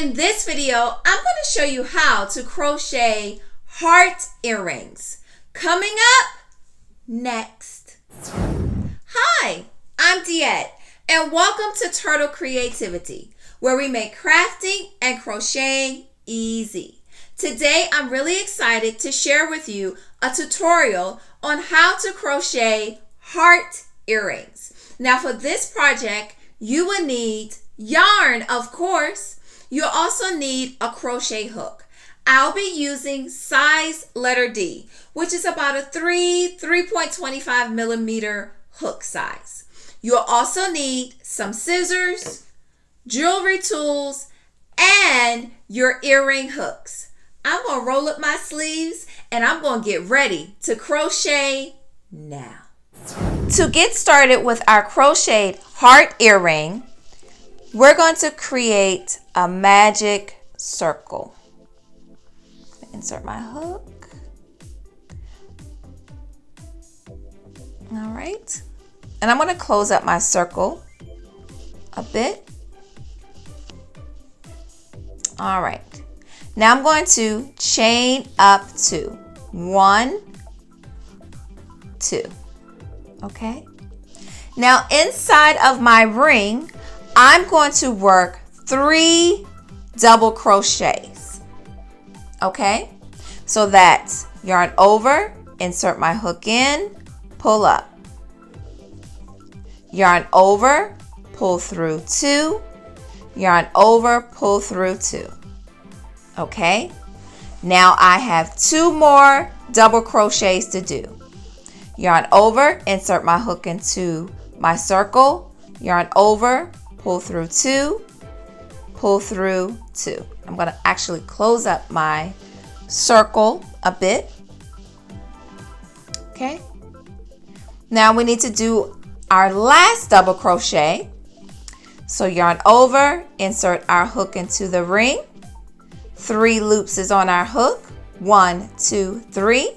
In this video, I'm going to show you how to crochet heart earrings. Coming up next. Hi, I'm DeEtte, and welcome to Turtle Creativity, where we make crafting and crocheting easy. Today, I'm really excited to share with you a tutorial on how to crochet heart earrings. Now, for this project, you will need yarn, of course. You'll also need a crochet hook. I'll be using size letter D, which is about a 3.25 millimeter hook size. You'll also need some scissors, jewelry tools, and your earring hooks. I'm going to roll up my sleeves and I'm going to get ready to crochet now. To get started with our crocheted heart earring, we're going to create a magic circle. Insert my hook. All right. And I'm going to close up my circle a bit. All right. Now I'm going to chain up to 1, 2. Okay. Now inside of my ring, I'm going to work 3 double crochets. Okay, so that's yarn over, insert my hook in, pull up, yarn over, pull through 2, yarn over, pull through 2. Okay, now I have 2 more double crochets to do. Yarn over, insert my hook into my circle, yarn over, pull through 2, pull through 2. I'm going to actually close up my circle a bit. Okay. Now we need to do our last double crochet. So yarn over, insert our hook into the ring. 3 loops is on our hook. 1, 2, 3.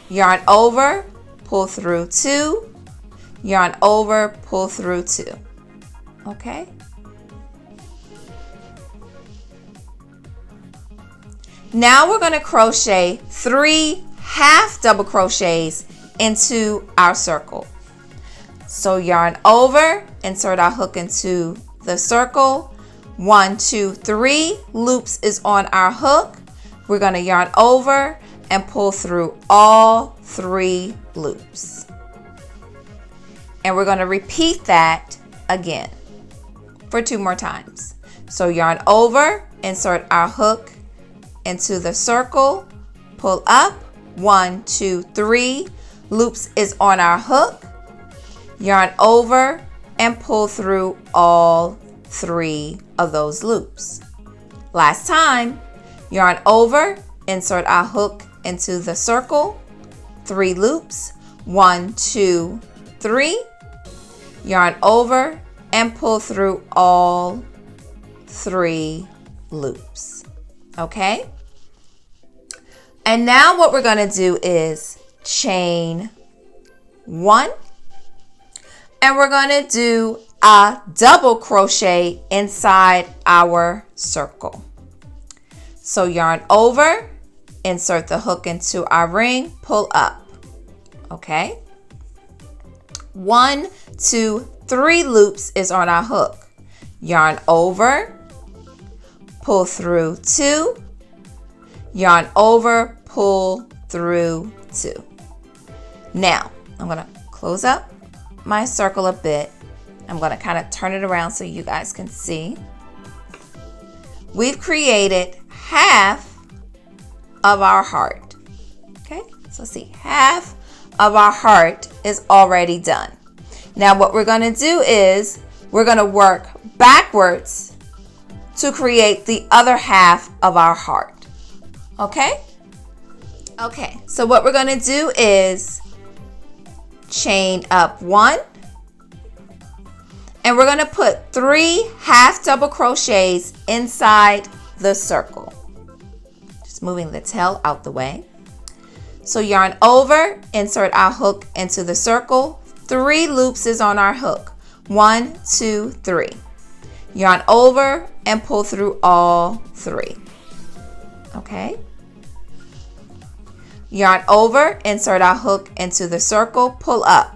Yarn over, pull through 2. Yarn over, pull through 2. Okay. Now we're going to crochet 3 half double crochets into our circle. So yarn over, insert our hook into the circle. 1, 2, 3 loops is on our hook. We're going to yarn over and pull through all 3 loops. And we're going to repeat that again for 2 more times. So yarn over, insert our hook into the circle, pull up, 1, 2, 3 loops is on our hook, yarn over and pull through all 3 of those loops. Last time, yarn over, insert our hook into the circle, 3 loops, 1, 2, 3, yarn over and pull through all 3 loops. Okay? And now what we're going to do is chain 1, and we're going to do a double crochet inside our circle. So yarn over, insert the hook into our ring, pull up. Okay? 1, 2, 3 loops is on our hook. Yarn over, pull through 2, yarn over, pull through 2. Now, I'm going to close up my circle a bit. I'm going to kind of turn it around so you guys can see. We've created half of our heart. Okay, so see, half of our heart is already done. Now what we're going to do is we're going to work backwards to create the other half of our heart. Okay? Okay, so what we're going to do is chain up 1, and we're going to put 3 half double crochets inside the circle. Just moving the tail out the way. So yarn over, insert our hook into the circle. 3 loops is on our hook. 1, 2, 3. Yarn over, and pull through all 3. Okay. Yarn over, insert our hook into the circle, pull up.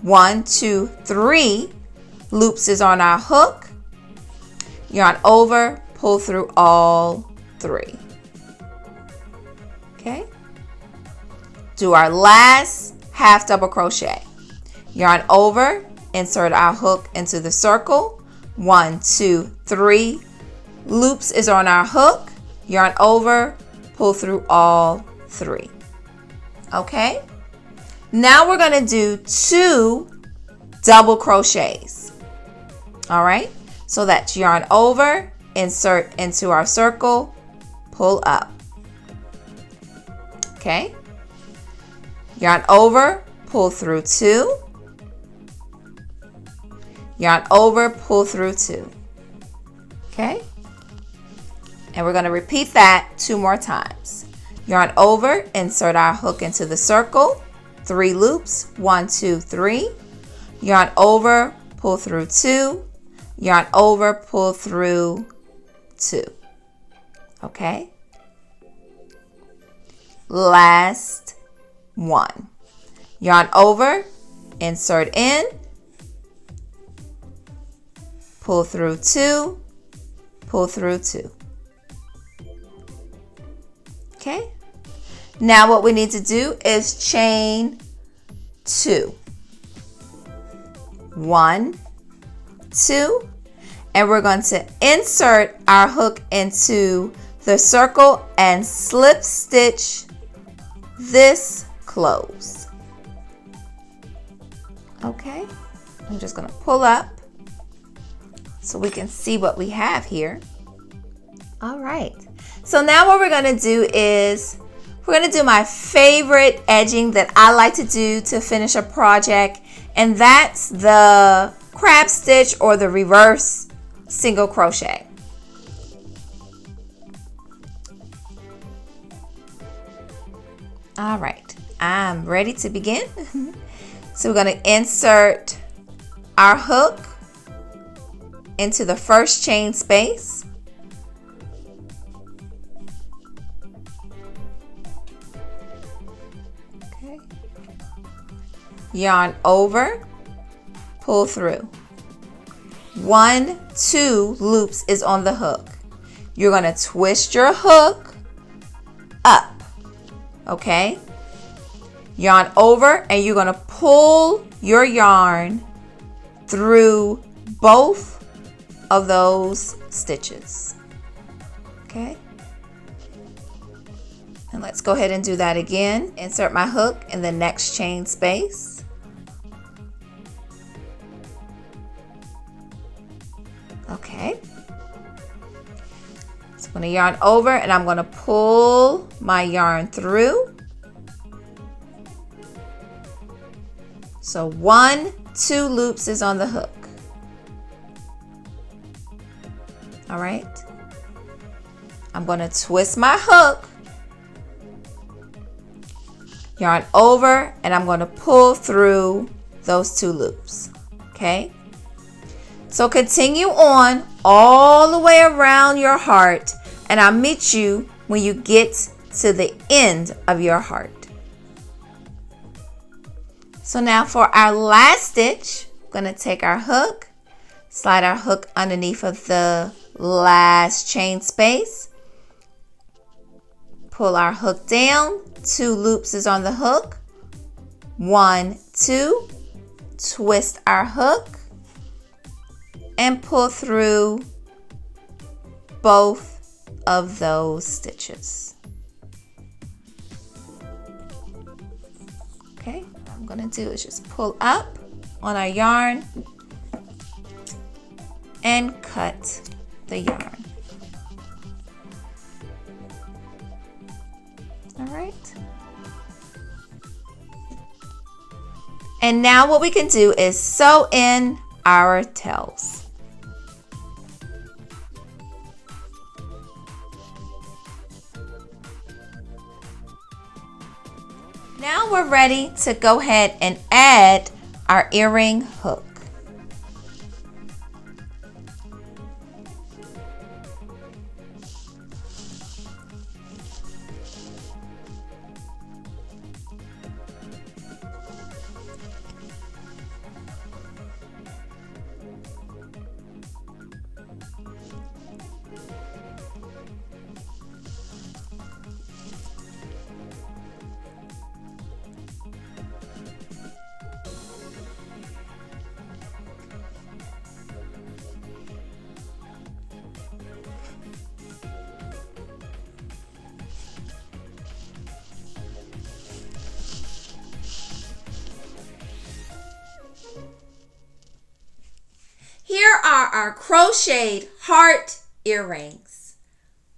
1, 2, 3 loops is on our hook. Yarn over, pull through all 3. Okay. Do our last half double crochet. Yarn over, insert our hook into the circle. 1, 2, 3 loops is on our hook. Yarn over, pull through all 3. Okay. Now we're going to do 2 double crochets. All right. So that's yarn over, insert into our circle, pull up. Okay. Yarn over, pull through 2. Yarn over, pull through 2. Okay. And we're going to repeat that 2 more times. Yarn over, insert our hook into the circle, 3 loops, 1, 2, 3. Yarn over, pull through 2. Yarn over, pull through 2. Okay. Last one. Yarn over, insert in, pull through 2, pull through 2. Okay. Now what we need to do is chain 2. 1, 2, and we're going to insert our hook into the circle and slip stitch this close. Okay, I'm just going to pull up so we can see what we have here. All right, so now what we're going to do is we're going to do my favorite edging that I like to do to finish a project, and that's the crab stitch or the reverse single crochet. All right, I'm ready to begin. So we're going to insert our hook into the first chain space. Okay. Yarn over, pull through. 1, 2 loops is on the hook. You're going to twist your hook up. Okay, yarn over, and you're going to pull your yarn through both of those stitches. Okay, and let's go ahead and do that again. Insert my hook in the next chain space. Okay, so I'm going to yarn over, and I'm going to pull my yarn through. So 1, 2 loops is on the hook. All right, I'm going to twist my hook, yarn over, and I'm going to pull through those 2 loops. Okay, so continue on all the way around your heart, and I'll meet you when you get to the end of your heart. So now for our last stitch, we're going to take our hook, slide our hook underneath of the last chain space, pull our hook down, 2 loops is on the hook, 1, 2, twist our hook, and pull through both of those stitches. Okay, what I'm going to do is just pull up on our yarn and cut the yarn. All right. And now what we can do is sew in our tails. Now we're ready to go ahead and add our earring hook. our crocheted heart earrings.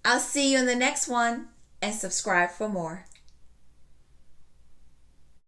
I'll see you in the next one, and subscribe for more.